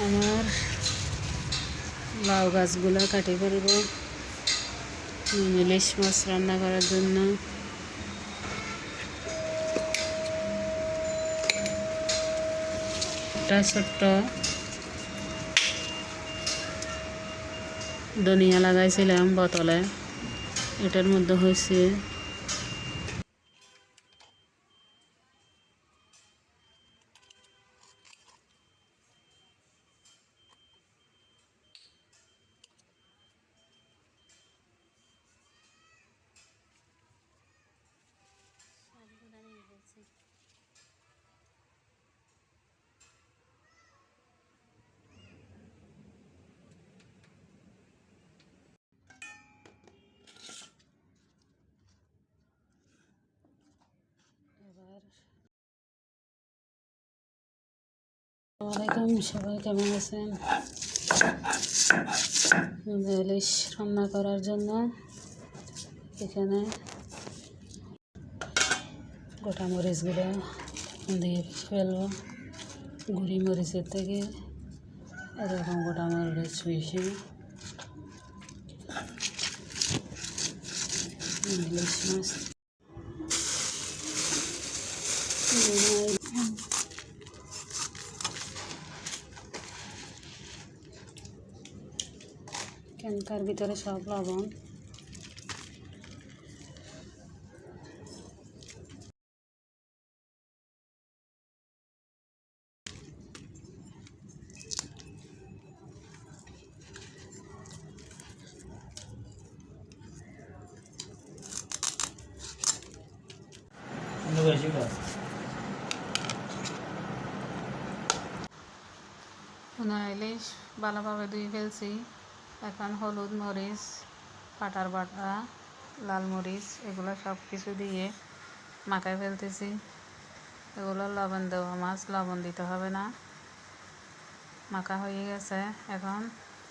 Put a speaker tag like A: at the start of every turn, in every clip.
A: আমার লাউ গাছগুলো কাটে ফেলব ইলিশ মাছ রান্না করার জন্য। একটা ছোট্ট ধনিয়া লাগাইছিলাম বোতলে, এটার মধ্যে হয়েছে আসসালামাইকুম, সবাই কেমন আছেন? ইলিশ রান্না করার জন্য এখানে গোটা মরিচগুলো দিয়ে ফেলবো। গুঁড়ি মরিচের থেকে এরকম গোটা মরিচ বেশি ইলিশ মাছ ক্যানটার ভিতরে সব লবণ, ইলিশ ভালোভাবে ধুয়ে ফেলছি। এখন হলুদ, মরিচ, পাটার বাটা, লাল মরিচ এগুলো সব কিছু দিয়ে মাখায় ফেলতেছি। এগুলো লবণ দেওয়া মাছ, লবণ দিতে হবে না। মাখা হয়ে গেছে। এখন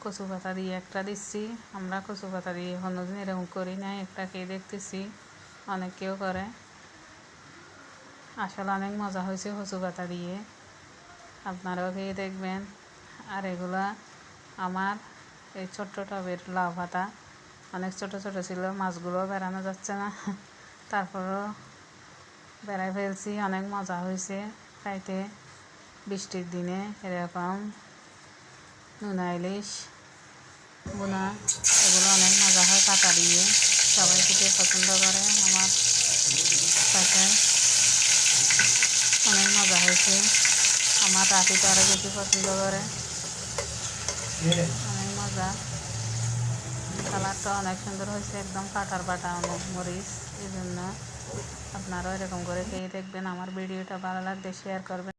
A: কচু পাতা দিয়ে একটা দিচ্ছি। আমরা কচু পাতা দিয়ে কোনোদিন এরকম করি না, একটা খেয়ে দেখতেছি, অনেকেও করে। আসলে অনেক মজা হয়েছে কচু পাতা দিয়ে, আপনারাও খেয়ে দেখবেন। আর এগুলা আমার এই ছোট্ট টবের লাউ পাতা অনেক ছোট ছোট ছিল, মাছগুলো বেড়ানো যাচ্ছে না, তারপরেও বেড়াই ফেলছি। অনেক মজা হয়েছে খাইতে। বৃষ্টির দিনে এরকম নোনা ইলিশ বোনা এগুলো অনেক মজা হয় পাতা দিয়ে। সবাই খেতে পছন্দ করে। আমার কাছে অনেক মজা হয়েছে। আমার রাতিটা আরও বেশি পছন্দ করে। অনেক মজা। কালারটা অনেক সুন্দর হয়েছে, একদম পাটার বাটা মরিচ। এই জন্য আপনারাও এরকম করে খেয়ে দেখবেন। আমার ভিডিওটা ভালো লাগলে শেয়ার করবেন।